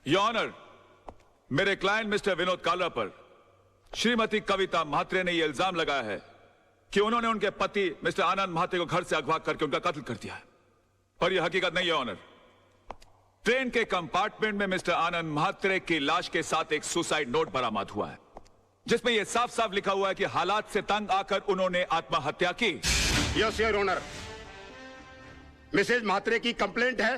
Your honour, मेरे client mister Vinod Kalra पर श्रीमती कविता म्हात्रे ने यह इल्जाम लगाया है कि उन्होंने उनके पति मिस्टर आनंद म्हात्रे को घर से अगवा करके उनका कत्ल कर दिया है। पर यह हकीकत नहीं है ऑनर। ट्रेन के कंपार्टमेंट में मिस्टर आनंद म्हात्रे की लाश के साथ एक सुसाइड नोट बरामद हुआ है, जिसमें यह साफ साफ लिखा हुआ है कि हालात से तंग आकर उन्होंने आत्महत्या की। Yes your honour, Mrs Mhatre की कंप्लेंट है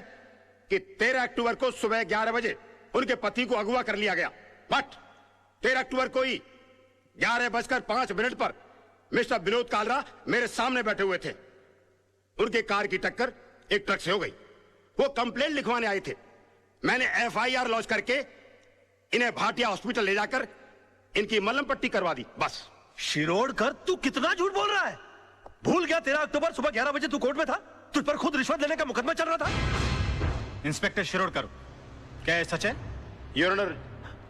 कि 13 अक्टूबर को सुबह 11 बजे उनके पति को अगवा कर लिया गया। बट 13 अक्टूबर को ही 11:05 पर मिस्टर विनोद कालरा मेरे सामने बैठे हुए थे। उनके कार की टक्कर एक ट्रक से हो गई। वो कंप्लेंट लिखवाने आए थे। मैंने FIR लॉन्च करके इन्हें भाटिया हॉस्पिटल ले जाकर इनकी मलहम पट्टी करवा दी। बस। शिरोडकर, तू कितना झूठ बोल रहा है? भूल गया 13 अक्टूबर सुबह 11 बजे तू कोर्ट में था? तुझ पर खुद रिश्वत लेने का मुकदमा चल रहा था। इंस्पेक्टर शिरोडकर, क्या ये सच है? योर ऑनर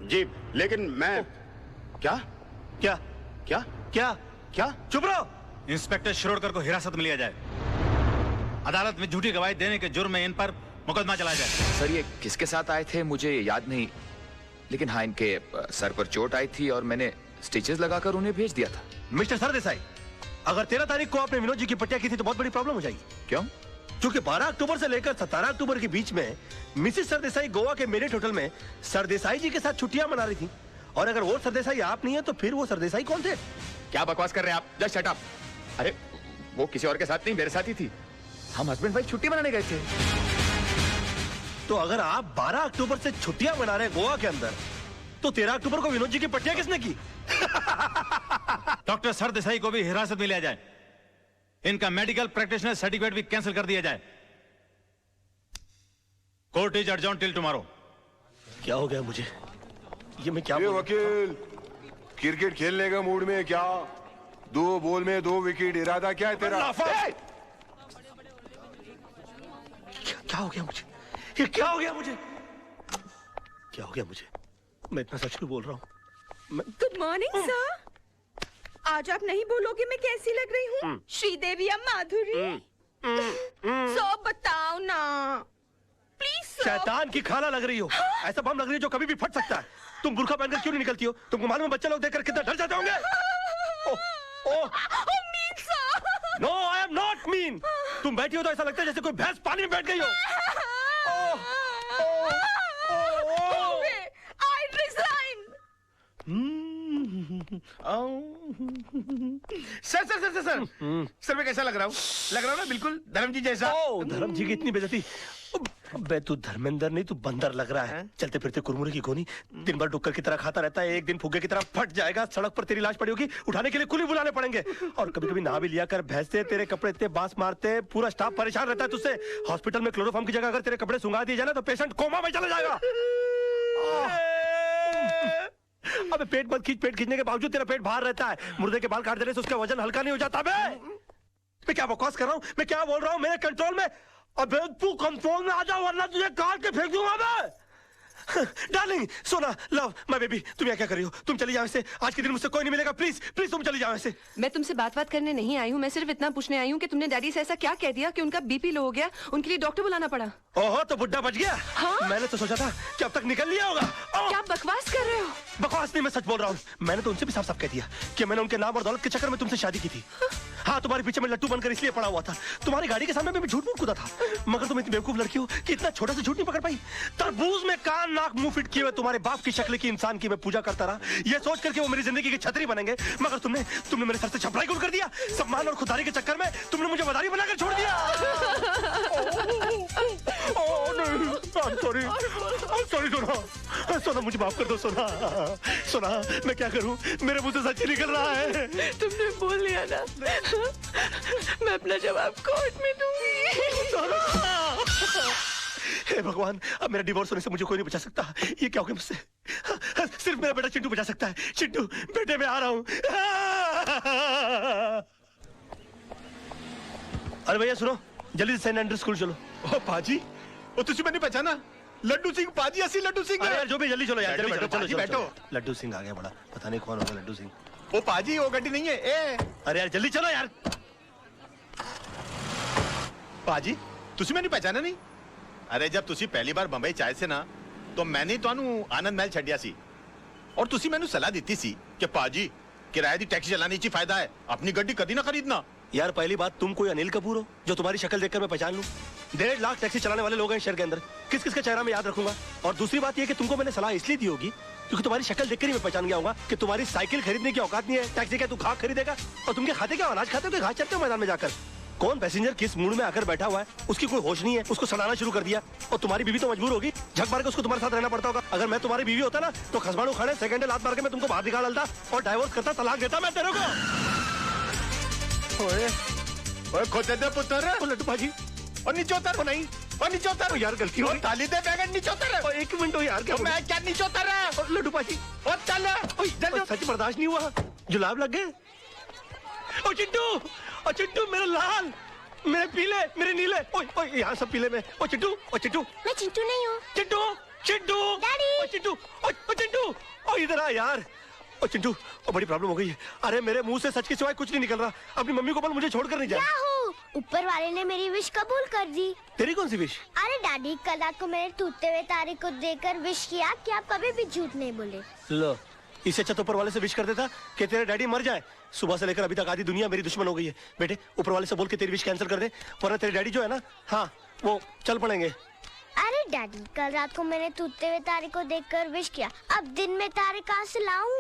जी, लेकिन मैं क्या क्या क्या क्या क्या चुप रहो। इंस्पेक्टर शिरोडकर को हिरासत में लिया जाए। अदालत में झूठी गवाही देने के जुर्म में इन पर मुकदमा चलाया जाए। सर, ये किसके साथ आए थे मुझे याद नहीं, लेकिन हाँ, इनके सर पर चोट आई थी और मैंने स्टिचेस लगाकर उन्हें भेज दिया था। मिस्टर सरदेसाई, अगर 13 तारीख को आपने विनोद जी की पट्टिया की थी तो बहुत बड़ी प्रॉब्लम हो जाएगी। क्यों? क्योंकि 12 अक्टूबर से लेकर 17 अक्टूबर के बीच में मिसेस सरदेसाई गोवा के मेरिट होटल में सरदेसाई जी के साथ छुट्टियां मना रही थी। और अगर वो सरदेसाई आप नहीं है तो फिर वो सरदेसाई कौन थे? क्या बकवास कर रहे हैं आप? Just shut up. अरे वो किसी और के साथ नहीं, मेरे साथ ही थी। हम हस्बैंड वाइफ छुट्टी मनाने गए थे। तो अगर आप 12 अक्टूबर से छुट्टियां मना रहे गोवा के अंदर, तो 13 अक्टूबर को विनोद जी की पट्टियां किसने की? डॉक्टर सरदेसाई को भी हिरासत में लिया जाए। इनका मेडिकल प्रैक्टिशनर सर्टिफिकेट भी कैंसिल कर दिया जाए। Court is adjourn till tomorrow. क्या हो गया मुझे? ये मैं क्या वकील, क्रिकेट खेलने का मूड में क्या? 2 बॉल में 2 विकेट, इरादा क्या है तेरा? क्या हो गया मुझे? ये क्या हो गया मुझे? क्या हो गया मुझे? मैं इतना सच क्यों बोल रहा हूँ? Good morning sir. आज आप नहीं बोलोगे मैं कैसी लग रही हूँ? श्रीदेवी या माधुरी? सो बताओ ना प्लीज। शैतान की खाला लग रही हो। ऐसा बम लग रही है जो कभी भी फट सकता है। तुम बुर्का पहनकर क्यों नहीं निकलती हो? तुमको मालूम है बच्चे लोग देखकर कितना डर जाते होंगे? No, I am not mean. तुम बैठी हो तो ऐसा लगता है जैसे कोई भैंस पानी में बैठ गई हो। I resign. Sir sir sir sir sir मैं कैसा लग रहा हूँ? लग रहा हूँ ना बिल्कुल धर्म जी जैसा। धर्म जी की इतनी बेइज्जती। बे तू धर्मेंद्र नहीं, तू बंदर लग रहा है। चलते फिरते कुरमुरे की गोनी, दिन भर डुक्कर की तरह खाता रहता है। एक दिन फुग्गे की तरह फट जाएगा। सड़क पर तेरी लाश पड़ी होगी, उठाने के लिए कुली बुलाने पड़ेंगे। और कभी कभी नहा भी लिया कर। भैंसे तेरे कपड़े इतने बांस मारते, पूरा स्टाफ परेशान रहता है तुझसे। हॉस्पिटल में क्लोरोफॉर्म की जगह अगर तेरे कपड़े सुंगा दिए जाए ना तो पेशेंट कोमा में चला जाएगा। अबे पेट मत खींच। पेट खींचने के बावजूद तेरा पेट बाहर रहता है। मुर्दे के बाल काट देने से उसका वजन हल्का नहीं हो जाता। बे मैं क्या बकवास कर रहा हूँ? मैं क्या बोल रहा हूँ? मेरे कंट्रोल में। अबे तू कंट्रोल में आ जा वरना तुझे काट के फेंक दूंगा मैं। डार्लिंग, सोना, लव, माय बेबी, तुम यहाँ क्या कर रही हो? तुम चली जाओ ऐसे। आज के दिन मुझसे कोई नहीं मिलेगा। प्लीज प्लीज तुम चली जाओ ऐसे। मैं तुमसे बात करने नहीं आई हूँ। मैं सिर्फ इतना पूछने आई हूँ कि तुमने डैडी से ऐसा क्या कह दिया कि उनका बीपी लो हो गया, उनके लिए डॉक्टर बुलाना पड़ा? ओहो, तो बुड्ढा बच गया। हाँ? मैंने तो सोचा था कि अब तक निकल लिया होगा। क्या बकवास कर रहे हो? बकवास नहीं, मैं सच बोल रहा हूँ। मैंने तो उनसे भी साफ साफ कह दिया कि मैंने उनके नाम और दौलत के चक्कर में तुमसे शादी की थी। हाँ, तुम्हारे पीछे में लट्टू बनकर इसलिए पड़ा हुआ था। तुम्हारी गाड़ी के सामने मैं झूठ मूठ कूदा था। मगर तुम इतनी बेवकूफ लड़की हो कि इतना छोटा सा झूठ नहीं पकड़ पाई। तरबूज में कान नाक मुंह फिट किए हुए तुम्हारे बाप की शक्ल की इंसान की मैं पूजा करता रहा, ये सोच करके वो मेरी जिंदगी की छतरी बनेंगे। मगर तुमने मेरे सर से छपराई गुल कर दिया। सम्मान और खुदारी के चक्कर में तुमने मुझे मदारी बनाकर छोड़ दिया। सॉरी सोना, सोना मुझे माफ कर दो सोना। सोना मैं क्या करूं? मेरे मुंह से सच ही निकल रहा है। तुमने बोल लिया ना, मैं अपना जवाब कोर्ट में दूंगी। हे भगवान, अब मेरा डिवोर्स होने से मुझे कोई नहीं बचा सकता। ये क्या हो गया मुझसे? सिर्फ मेरा बेटा चिंटू बचा सकता है। चिंटू बेटे, मैं आ रहा हूं। अरे भैया सुनो, जल्दी से सेंट एंड्रू स्कूल चलो। ओ पाजी, ओ तुझे मैंने पहचाना? लड्डू सिंह पाजी, असली लड्डू सिंह। अरे यार जो भी, जल्दी चलो यार। बैठो बैठो। लड्डू सिंह आ गया बड़ा, पता नहीं कौन होगा लड्डू सिंह। ओ पाजी, वो गड्डी नहीं है। ए अरे यार जल्दी चलो यार। पाजी, तुझे मैंने पहचाना नहीं? अरे जब तुझे पहली बार बंबई चाय से ना तो मैंने ਤੁਹਾਨੂੰ ਆਨੰਦ ਮਹਿਲ ਛੱਡਿਆ ਸੀ और ਤੁਸੀਂ ਮੈਨੂੰ ਸਲਾਹ ਦਿੱਤੀ ਸੀ कि पाजी किराए दी टैक्सी चलाने ची फायदा है, अपनी गड्डी कभी ना खरीदना। यार पहली बात, तुम कोई अनिल कपूर हो जो तुम्हारी शक्ल देखकर मैं पहचान लूं? 1.5 लाख टैक्सी चलाने वाले लोग हैं शहर के अंदर, किस किस का चेहरा मैं याद रखूंगा? और दूसरी बात ये कि तुमको मैंने सलाह इसलिए दी होगी क्योंकि तुम्हारी शक्ल देखकर ही मैं पहचान गया होगा कि तुम्हारी साइकिल खरीदने की औकात नहीं है। टैक्सी क्या तू खाक खरीदेगा? और तुम क्या खाते, क्या अनाज खाते हो, घास चरते हो मैदान में जाकर? कौन पैसेंजर किस मूड में आकर बैठा हुआ है, उसकी कोई होश नहीं है, उसको सड़ाना शुरू कर दिया। और तुम्हारी बीवी तो मजबूर होगी, झक मार के उसको तुम्हारे साथ रहना पड़ता होगा। अगर मैं तुम्हारी बीवी होता ना तो खसमाड़ू खड़े सेकंड लात मार के मैं तुमको बाहर निकाल डालता और डाइवोर्स करता, तलाक देता मैं तेरे को। ओए ओए खोते दे पुत्र, लड्डू भाजी और नीचे उतर। नहीं और नीचे उतर यार, गलती हो गई। थाली दे बैगन नीचे उतर। एक मिनट हो यार, क्या मैं क्या नीचे उतर रहा? लड्डू भाजी और चल जल्दी। सच बर्दाश्त नहीं हुआ, जुलाब लग गए। ओ चिट्टू, ओ चिट्टू मेरे लाल, मेरे पीले, मेरे नीले, ओए ओए यहाँ सब पीले में। ओ चिट्टू, ओ चिट्टू। मैं चिंटू नहीं हूँ। चिट्टू, चिट्टू, डैडी। ओ चिट्टू, ओ चिट्टू, ओ इधर आ यार। ओ चिंटू, ओ बड़ी प्रॉब्लम हो गई है। अरे मेरे मुंह से सच के सिवाय कुछ नहीं निकल रहा। अपनी मम्मी को बोल मुझे छोड़कर नहीं जाए। ऊपर वाले ने मेरी विश कबूल कर दी। तेरी कौन सी विश? अरे डैडी, कल रात को मैंने टूटते हुए तारे को देखकर विश किया कि आप कभी भी झूठ नहीं बोले। लो, इससे अच्छा तो ऊपर वाले से विश कर देता कि तेरे डैडी मर जाए। सुबह से लेकर अभी तक आधी दुनिया मेरी दुश्मन हो गई है। बेटे ऊपर वाले से बोल के तेरी विश कैंसिल कर दे, वरना तेरे डैडी जो है ना, हाँ वो चल पड़ेंगे। अरे डैडी, कल रात को मैंने टूटते हुए तारे को देखकर विश किया, अब दिन में तारे कहाँ से लाऊं?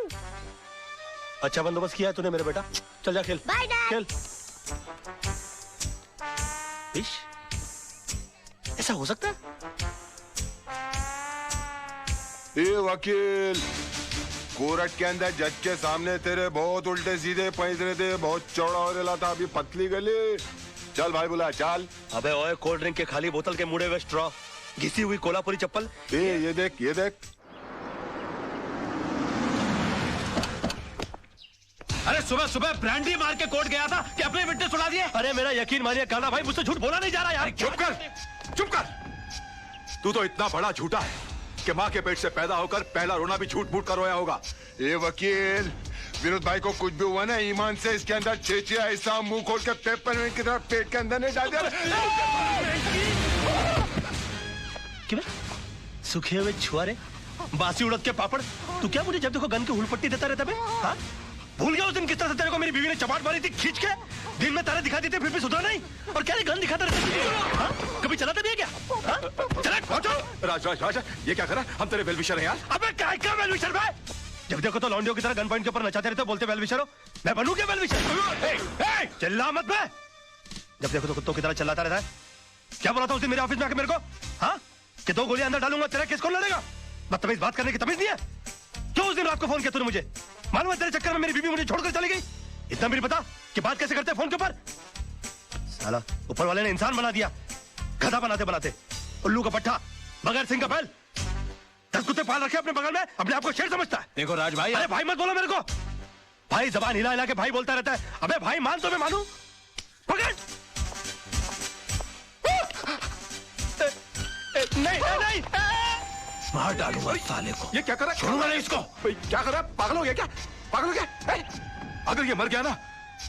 अच्छा बंदोबस्त किया है तूने मेरे बेटा, चल जा खेल। Bye dad. खेल। विश? ऐसा हो सकता है? ये वकील, कोर्ट के अंदर जज के सामने तेरे बहुत उल्टे सीधे पैंतरे थे, बहुत चौड़ा हो रहा था, अभी पतली गली। चल भाई बुला, चल। अबे ओए, कोल्ड ड्रिंक के खाली बोतल के मुड़े हुए स्ट्रॉ, घिसी हुई कोल्हापुरी चप्पल। ये देख, ये देख। अरे सुबह सुबह ब्रांडी मार के कोर्ट गया था कि अपने विटनेस सुना दिए। अरे मेरा यकीन मानिए काना भाई, मुझसे झूठ बोला नहीं जा रहा यार। चुप कर, चुप कर। तू तो इतना बड़ा झूठा है कि माँ के पेट से पैदा होकर पहला रोना भी झूठ मूठ कर रोया होगा। ये वकील, विनोद भाई को कुछ भी हुआ ना, ईमान से इसके अंदर चेचिया ऐसा मुंह खोल के पेपर की तरह पेट के अंदर नहीं डाल दिया। क्यों सूखे हुए छुआरे, बासी उड़द के पापड़, तू क्या मुझे जब देखो गन की हुलपट्टी देता रहता बे? हाँ? भूल गया उस दिन किस तरह से तेरे को मेरी बीवी ने चपाट मारी थी खींच के? दिन में तारे दिखाती थी फिर भी सुधरा नहीं, और क्या गन दिखाता रहता? हाँ? कभी चलाता भी है क्या? हाँ? चला पहुंचो। राज राज राज, ये क्या करा? हम तेरे वेलविशर हैं यार। अबे क्या वेलविशर भाई? जब देखो तो लौंडियों की तरह गन पॉइंट के ऊपर नचाते रहते, बोलते वेलविशर हो। मैं बनूं क्या वेलविशर? चिल्ला मत बे। जब देखो तो कुत्तों की तरह चिल्लाता रहता है। क्या बोला था उस दिन मेरे ऑफिस में आके मेरे को? हाँ? कि 2 गोलियां अंदर डालूंगा, तेरा केस कौन लड़ेगा? बदतमीज बात करने की तमीज नहीं है? क्यों उस दिन रात को फोन किया तूने मुझे? मालूम है तेरे चक्कर में मेरी बीवी मुझे छोड़कर चली गई। इतना भी नहीं पता कि बात कैसे करते हैं फोन के ऊपर? साला ऊपर वाले ने इंसान बना दिया, गधा बनाते बनाते। उल्लू का पट्टा, बगैर सिंह का बैल। 10 कुत्ते पाल रखे अपने बगल में, अपने आप को शेर समझता है। देखो राज भाई, अरे भाई मत बोलो मेरे को। भाई जबान हिला हिला के भाई बोलता रहता है। अबे भाई मान तो मैं मानू। पकड़। नहीं नहीं, मार डालूंगा साले को। ये क्या करा? छोड़ूंगा नहीं इसको। क्या करा? पागल हो गया क्या? पागल हो गया? अगर ये मर गया ना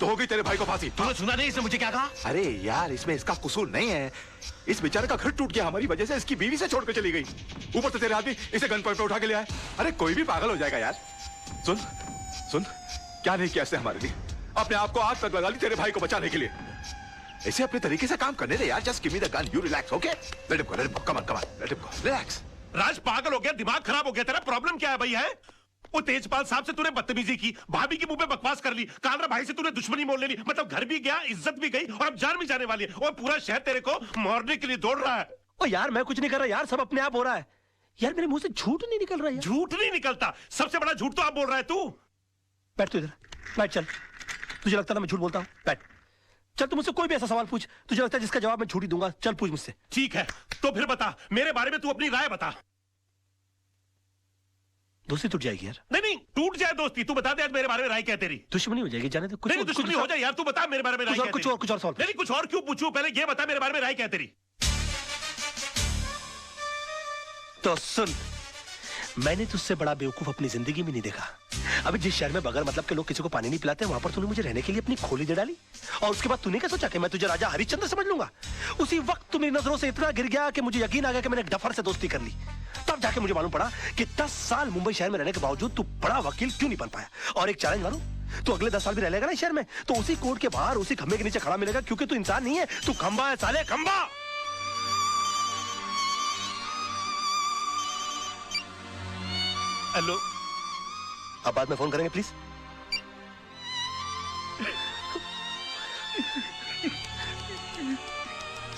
तो होगी तेरे भाई को फांसी। तूने सुना नहीं इसने मुझे क्या कहा? अरे यार, इसमें इसका कसूर नहीं है। इस बेचारे का घर टूट गया हमारी वजह से, इसकी बीवी से छोड़ के चली गई। ऊपर से तेरे आदमी इसे गन पॉइंट पे उठा के ले आए। अरे कोई भी पागल हो जाएगा यार। सुन सुन, क्या नहीं किया इसने हमारे लिए? अपने आप को आग तक लगा ली तेरे भाई को बचाने के लिए। ऐसे अपने तरीके से काम करने दे यार। Just give me the gun, you relax, okay? Let him go, let him go, come on, let him go, relax. Raj पागल हो गया, दिमाग खराब हो गया तेरा? प्रॉब्लम क्या है भाई? है वो तेजपाल साहब से तूने बदतमीजी की, भाभी के मुंह पे बकवास कर ली, कालरा भाई से तूने दुश्मनी मोल ले ली, मतलब घर भी गया, इज्जत भी गई, और अब जान भी जाने वाली है, और पूरा शहर तेरे को मारने के लिए दौड़ रहा है। ओ यार मैं कुछ नहीं कर रहा यार, सब अपने आप हो रहा है यार। मेरे मुंह से झूठ नहीं निकल रहा है। झूठ नहीं निकलता, सबसे बड़ा झूठ तो आप बोल रहा है तू। बैठ तू इधर, बैठ। चल, तुझे लगता है मैं झूठ बोलता हूँ? बैठ। चल तू मुझसे कोई भी ऐसा सवाल पूछ, तुझे लगता है जिसका जवाब मैं झूठ ही दूंगा। चल पूछ मुझसे। ठीक है, तो फिर बता मेरे बारे में, तू अपनी राय बता। दोस्ती टूट जाएगी यार। नहीं टूट जाए दोस्ती, तू बता दे आज मेरे बारे में राय क्या तेरी? दुश्मनी हो जाएगी, जाने दे। कुछ नहीं दुश्मनी हो जाए यार, तू बता मेरे बारे में राय क्या? कुछ और सवाल। नहीं कुछ और क्यों पूछूं, पहले ये बता मेरे बारे में राय क्या तेरी? तो सुन, मैंने तुझसे बड़ा बेवकूफ अपनी जिंदगी में नहीं देखा। अभी जिस शहर में बगैर मतलब के लोग किसी को पानी नहीं पिलाते, वहां पर तूने मुझे रहने के लिए अपनी खोली दे डाली, और उसके बाद तूने क्या सोचा कि मैं तुझे राजा हरिश्चंद्र समझ लूंगा? उसी वक्त तू मेरी नजरों से इतना गिर गया कि मुझे यकीन आ गया कि मैंने डफर से दोस्ती कर ली। तब जाके मुझे मालूम पड़ा कि 10 साल मुंबई शहर में रहने के बावजूद तू बड़ा वकील क्यों नहीं बन पाया। और एक चैलेंज मारूं, तू अगले 10 साल भी रह लेगा ना इस शहर में, तो उसी कोर्ट के बाहर उसी खंबे के नीचे खड़ा मिलेगा, क्योंकि तू इंसान नहीं है, तू खंबा है साले, खंबा। हेलो, अब बाद में फोन करेंगे प्लीज।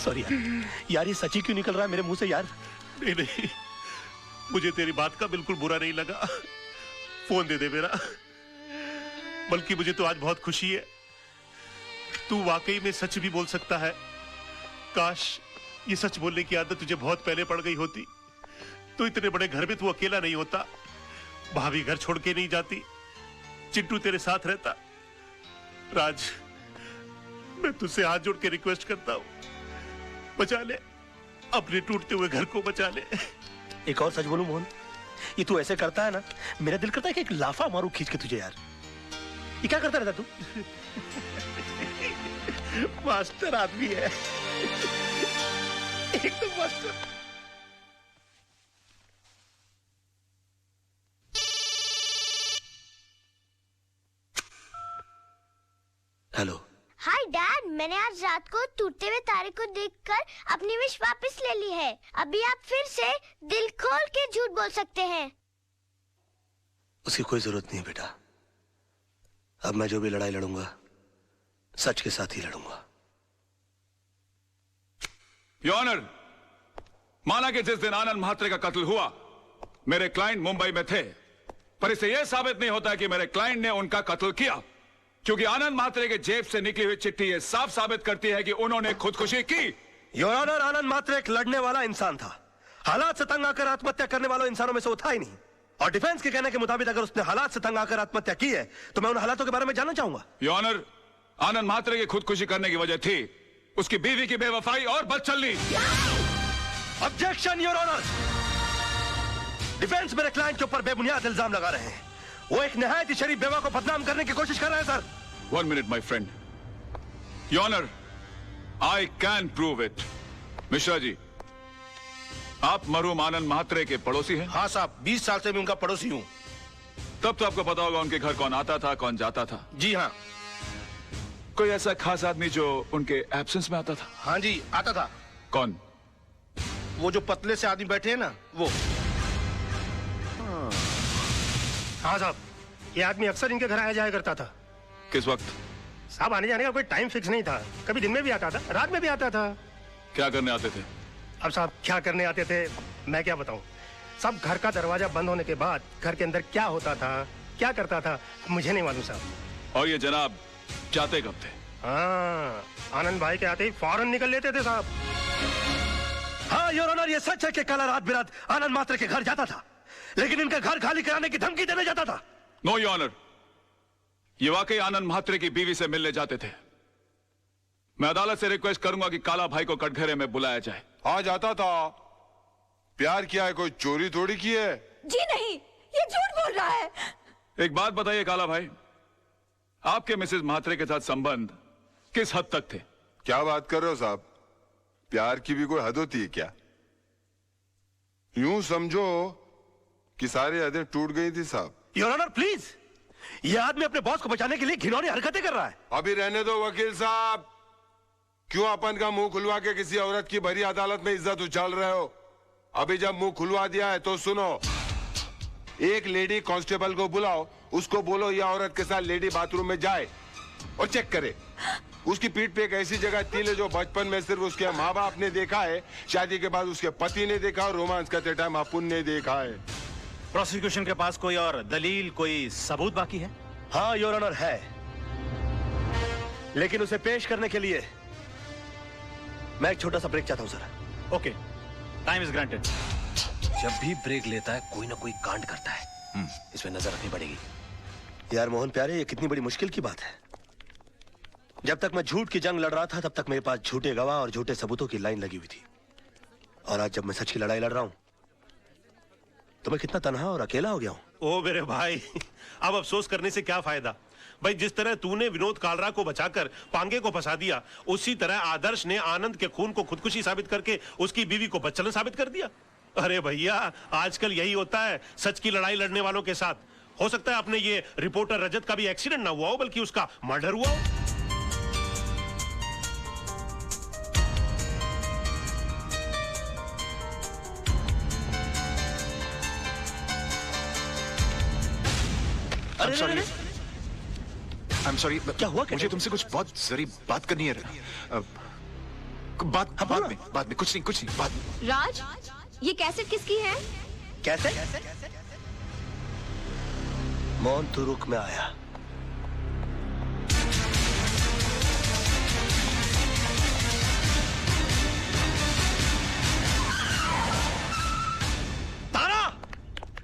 सॉरी यार, ये सच्ची क्यों निकल रहा है मेरे मुंह से यार? नहीं नहीं, मुझे तेरी बात का बिल्कुल बुरा नहीं लगा। फोन दे दे मेरा। बल्कि मुझे तो आज बहुत खुशी है, तू वाकई में सच भी बोल सकता है। काश ये सच बोलने की आदत तुझे बहुत पहले पड़ गई होती, तो इतने बड़े घर में तू अकेला नहीं होता, भाभी घर छोड़ के नहीं जाती, चिंटू तेरे साथ रहता। राज, मैं तुझसे हाथ जोड़ के रिक्वेस्ट करता हूं, बचा ले, अपने टूटते हुए घर को बचा ले। एक और सच बोलूं मोहन, ये तू ऐसे करता है ना, मेरा दिल करता है कि एक लाफा मारूं खींच के तुझे यार। ये क्या करता रहता तू? मास्टर आदमी है, एक तो मास्टर। हेलो। हाय डैड, मैंने आज रात को टूटते हुए तारे को देखकर अपनी विश वापस ले ली है। अभी आप फिर से दिल खोल के झूठ बोल सकते हैं। उसकी कोई जरूरत नहीं है बेटा, अब मैं जो भी लड़ाई लड़ूंगा सच के साथ ही लड़ूंगा। योर ऑनर, माना कि जिस दिन आनंद म्हात्रे का कत्ल हुआ मेरे क्लाइंट मुंबई में थे, पर इसे यह साबित नहीं होता कि मेरे क्लाइंट ने उनका कत्ल किया, क्योंकि आनंद म्हात्रे के जेब से निकली हुई चिट्ठी यह साफ साबित करती है कि उन्होंने खुदकुशी की। योर ऑनर, आनंद म्हात्रे एक लड़ने वाला इंसान था, हालात से तंग आकर आत्महत्या करने वालों इंसानों में से वो था ही नहीं। और डिफेंस के कहने के मुताबिक अगर उसने हालात से तंग आकर आत्महत्या की है तो मैं उन हालातों के बारे में जानना चाहूंगा। योर ऑनर, आनंद म्हात्रे की खुदकुशी करने की वजह थी उसकी बीवी की बेवफाई और बदचलनी। ऑब्जेक्शन योर ऑनर, डिफेंस मेरे क्लाइंट के ऊपर बेबुनियाद इल्जाम लगा रहे हैं। वो एक निहायत ही शरीफ बेवा को बदनाम करने की कोशिश कर रहे हैं sir. 1 minute my friend. Your honour, I can prove it. Mishra ji, आप मरहूम आनंद म्हात्रे के पड़ोसी हैं? हाँ साहब, 20 साल से मैं उनका पड़ोसी हूँ। तब तो आपको पता होगा उनके घर कौन आता था कौन जाता था। जी हाँ। कोई ऐसा खास आदमी जो उनके एब्सेंस में आता था? हाँ जी, आता था। कौन? वो जो पतले से आदमी बैठे हैं ना, वो। हाँ साहब, ये आदमी अक्सर इनके घर आया जाया करता था। किस वक्त? साहब, आने जाने का कोई टाइम फिक्स नहीं था, कभी दिन में भी आता था, रात में भी आता था। क्या करने आते थे? अब साहब क्या करने आते थे मैं क्या बताऊं। सब घर का दरवाजा बंद होने के बाद घर के अंदर क्या होता था, क्या करता था, मुझे नहीं मालूम साहब। और ये जनाब जाते कब थे? हाँ, आनंद भाई के आते ही फौरन निकल लेते थे साहब। हाँ योर ऑनर, ये सच है कि कल रात बिरात आनंद म्हात्रे के घर जाता था, लेकिन इनका घर खाली कराने की धमकी देने जाता था। नो योर ऑनर, ये वाकई आनंद म्हात्रे की बीवी से मिलने जाते थे। मैं अदालत से रिक्वेस्ट करूंगा कि काला भाई को कटघरे में बुलाया जाए। हाँ जाता था। प्यार किया है, कोई चोरी थोड़ी की है। जी नहीं, ये झूठ बोल रहा है। एक बात बताइए काला भाई, आपके मिसेस म्हात्रे के साथ संबंध किस हद तक थे? क्या बात कर रहे हो साहब, प्यार की भी कोई हद होती है क्या? यूं समझो कि सारी हदें टूट गई थी साहब। योर ऑनर प्लीज, ये आदमी अपने बॉस को बचाने के लिए घिनौनी हरकतें कर रहा है। अभी रहने दो वकील साहब, क्यों अपन का मुंह खुलवा के किसी औरत की भरी अदालत में इज्जत उछाल रहे हो? अभी जब मुंह खुलवा दिया है तो सुनो, एक लेडी कांस्टेबल को बुलाओ, उसको बोलो ये औरत के साथ लेडी बाथरूम में जाए और चेक करे। उसकी पीठ पे एक ऐसी जगह तिल है जो बचपन में सिर्फ उसके माँ बाप ने देखा है, शादी के बाद उसके पति ने देखा और रोमांस करते टाइम अपुन ने देखा है। प्रोसिक्यूशन के पास कोई और दलील, कोई सबूत बाकी है? हाँ योर ऑनर है, लेकिन उसे पेश करने के लिए मैं एक छोटा सा ब्रेक चाहता हूं sir. Okay, time is granted. जब भी ब्रेक लेता है कोई ना कोई कांड करता है, इसमें नजर रखनी पड़ेगी। यार मोहन प्यारे, ये कितनी बड़ी मुश्किल की बात है। जब तक मैं झूठ की जंग लड़ रहा था तब तक मेरे पास झूठे गवाह और झूठे सबूतों की लाइन लगी हुई थी, और आज जब मैं सच की लड़ाई लड़ रहा हूं तो मैं कितना तन्हा और अकेला हो गया हूं। ओ मेरे भाई, अब अफसोस करने से क्या फायदा भाई। जिस तरह तूने विनोद कालरा को बचाकर पांगे को फंसा दिया, उसी तरह आदर्श ने आनंद के खून को खुदकुशी साबित करके उसकी बीवी को बच्चन साबित कर दिया। अरे भैया, आजकल यही होता है सच की लड़ाई लड़ने वालों के साथ। हो सकता है अपने ये रिपोर्टर रजत का भी एक्सीडेंट ना हुआ हो, बल्कि उसका मर्डर हुआ हो। I'm sorry, क्या हुआ? मुझे तुमसे कुछ बहुत जरूरी बात करनी है। बाद में कुछ नहीं बाद में। राज, ये कैसेट किसकी है? कैसे? मौन तू रुक में आया।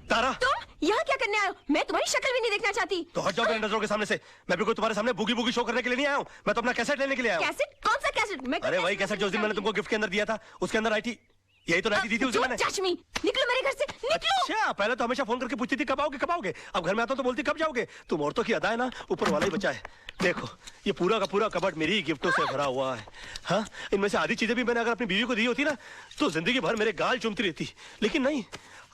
तारा, तुम यहाँ क्या करने आए हो? मैं तुम्हारी शक्ल भी नहीं देखना चाहती। तो हट जाओ मेरे नजरों के सामने से। मैं भी कोई तुम्हारे सामने बुगी बुगी शो करने के लिए नहीं आया हूँ। मैं तो अपना कैसेट लेने के लिए आया हूँ। कैसेट? कौन सा कैसेट? मैं अरे वही कैसेट जो उस दिन मैंने तुमको गिफ्ट के अंदर दिया था, उसके अंदर आई थी। यही तो नाइटी दी थी उस दिन मैंने। चाचमी, निकलो मेरे घर से, निकलो। अच्छा, पहले तो हमेशा फोन करके पूछती थी कब आओगे कब आओगे। अब घर में आता हूँ तो बोलती कब जाओगे। तुम औरतों की अदा है ना, ऊपर वाला ही बचा है। देखो, ये पूरा का पूरा कबर्ड मेरी ही गिफ्टों से भरा हुआ है। हाँ, इनमें से आधी चीजें भी मैंने अगर अपनी बीवी को दी होती ना, तो जिंदगी भर मेरे गाल चूमती रहती। लेकिन नहीं,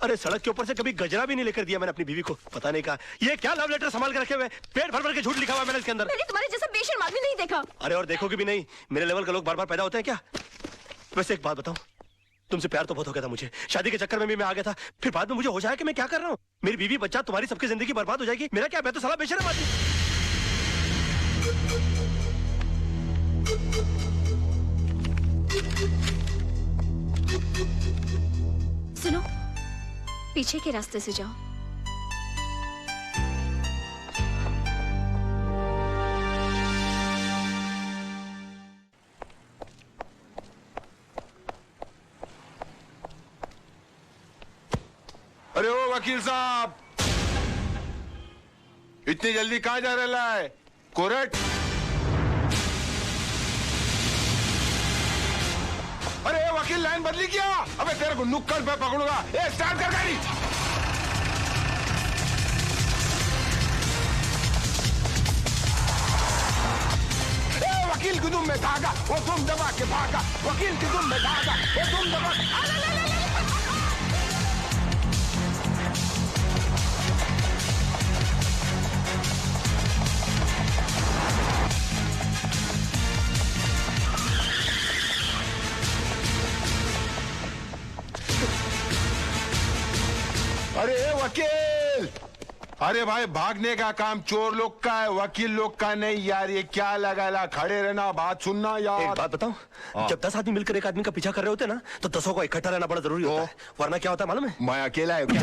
अरे सड़क के ऊपर से कभी गजरा भी नहीं लेकर दिया मैंने अपनी बीवी को। पता नहीं कहा ये क्या लव लेटर संभाल के रखे हुए, पेट भर भर के झूठ लिखा हुआ मैंने इसके अंदर। मैंने तुम्हारे जैसा बेशर्म आदमी नहीं देखा। अरे और देखोगे भी नहीं, मेरे लेवल के लोग बार बार पैदा होते हैं क्या? वैसे एक बात बताऊं, तुमसे प्यार तो बहुत हो गया था मुझे। शादी के चक्कर में भी मैं आ गया था। फिर बाद में मुझे हो जाए कि मैं क्या कर रहा हूँ। मेरी बीवी बच्चा तुम्हारी सबकी जिंदगी बर्बाद हो जाएगी। मेरा क्या? मैं तो साला बेशर्म आदमी। सुनो, पीछे के रास्ते से जाओ। अरे ओ वकील साहब, इतनी जल्दी कहाँ जा रहा है? कोर्ट? अरे वकील लाइन बदली क्या? अबे तेरे को नुक्कड़ पे पकड़ूंगा। ए स्टार्ट कर गाड़ी। ए वकील की दुम में धागा, वो तुम दबा के भागा। वकील की दुम में धागा, वो तुम दबा। अरे वकील, अरे भाई भागने का काम चोर लोग का है, वकील लोग का नहीं यार। ये क्या लगा खड़े रहना, बात सुनना यार। एक बात बताऊं, जब 10 आदमी मिलकर एक आदमी का पीछा कर रहे होते ना, तो 10 को इकट्ठा रहना बड़ा जरूरी होता है। वरना क्या होता है मालूम है? मैं अकेला है क्या?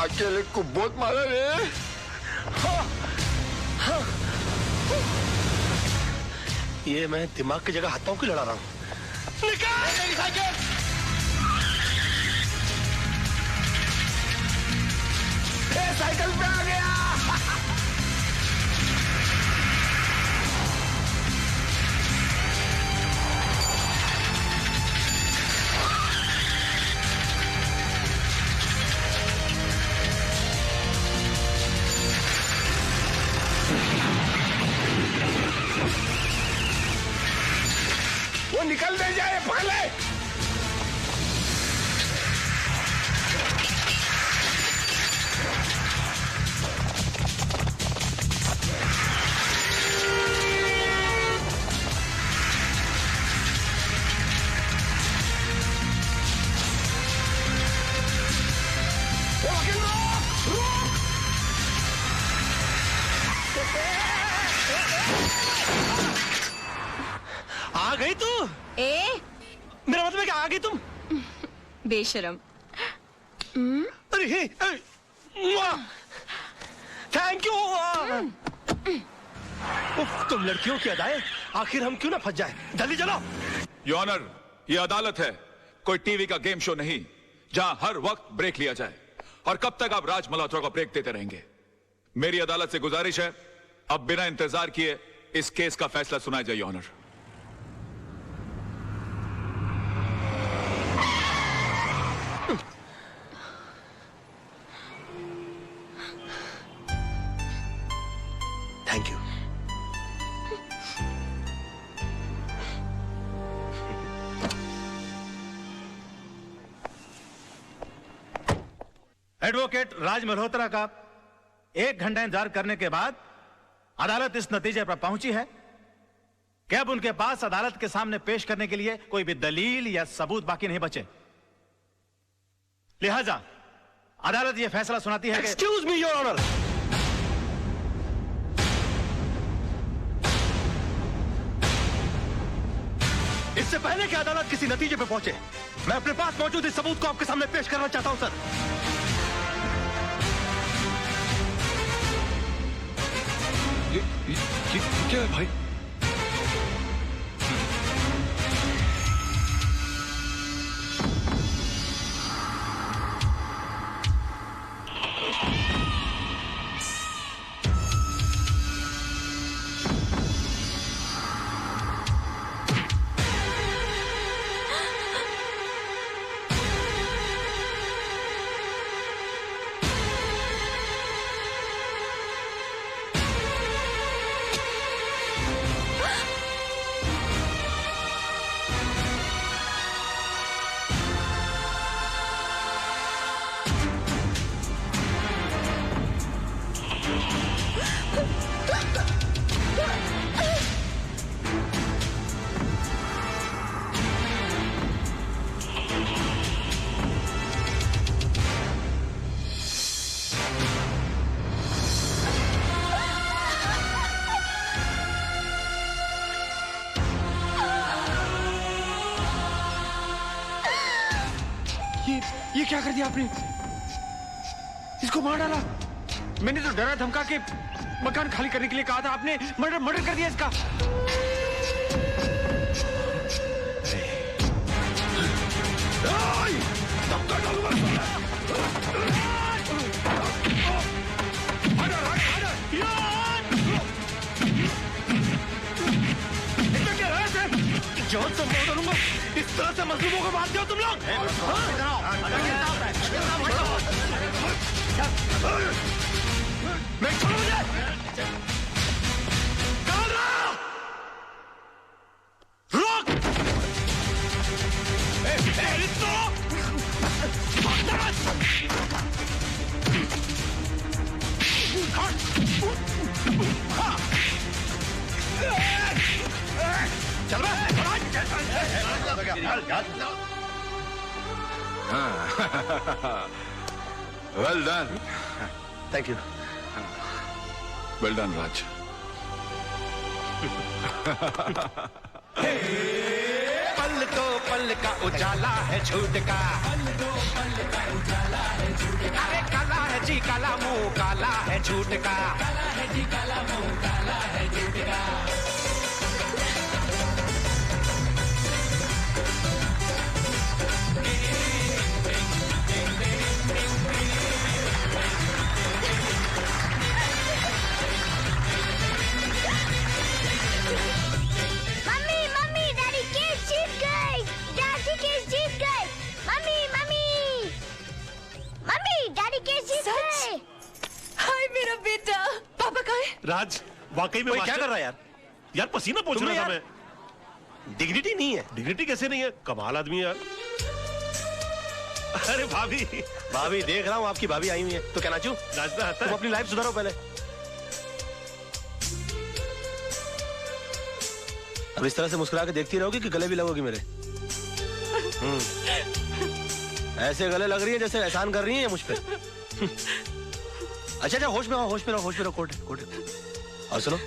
अकेले को बहुत मारा रे। ये मैं दिमाग की जगह हाथों की लड़ा रहा हूँ। निकाल मेरी साइकिल। साइकिल पे आ गया। वो निकल दे जाए, पकड़ ले। आ गई तू? मेरा मतलब है कि आ गई तुम? बेशरम। अरे थैंक यू। तुम लड़कियों की अदाएं, आखिर हम क्यों ना फंस जाए। जल्दी चलो। योर ऑनर, ये अदालत है, कोई टीवी का गेम शो नहीं जहां हर वक्त ब्रेक लिया जाए। और कब तक आप राज मल्होत्रा को ब्रेक देते रहेंगे? मेरी अदालत से गुजारिश है, अब बिना इंतजार किए इस केस का फैसला सुनाया जाए। Your honour. Advocate Raj Malhotra का 1 घंटा इंतजार करने के बाद अदालत इस नतीजे पर पहुंची है कि अब उनके पास अदालत के सामने पेश करने के लिए कोई भी दलील या सबूत बाकी नहीं बचे। लिहाजा अदालत यह फैसला सुनाती है कि एक्सक्यूज मी योर ऑनर। इससे पहले कि अदालत किसी नतीजे पे पहुंचे, मैं अपने पास मौजूद इस सबूत को आपके सामने पेश करना चाहता हूं सर। ये क्या है भाई? ये क्या कर दिया आपने? इसको मार डाला। मैंने तो डरा धमका के मकान खाली करने के लिए कहा था, आपने मर्डर कर दिया इसका। जो संभव करूंगा, इस तरह से मजलूमों को मारते हो तुम लोग? मैं छोड़ो मुझे। रोक। चल well done. Thank you. Well done Raj. पल तो पल का उजाला है झूठ का, अरे काला है जी काला, मुंह काला है झूठ का। राज वाकई में क्या कर रहा है यार? यार पसीना पोंछ रहा था मैं। डिग्निटी नहीं है। डिग्निटी कैसे नहीं है? कमाल आदमी यार। अरे भाभी। भाभी देख रहा हूँ आपकी भाभी आई हुई है, तो क्या नाचूं? नाचना आता तुम है? अपनी लाइफ सुधारो पहले। अब इस तरह से मुस्कुरा के देखती रहोगी कि गले भी लगोगी मेरे? ऐसे गले लग रही है जैसे एहसान कर रही है मुझ पे। अच्छा होश में रहो, होश में रहो, होश में रहो। Court court. और सुनो,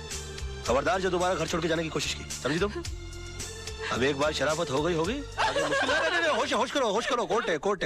खबरदार जो दोबारा घर छोड़ के जाने की कोशिश की, समझी तुम? अब एक बार शराफत हो गई होगी, आगे मुश्किल है। होश करो, होश करो। कोर्ट है, कोर्ट है।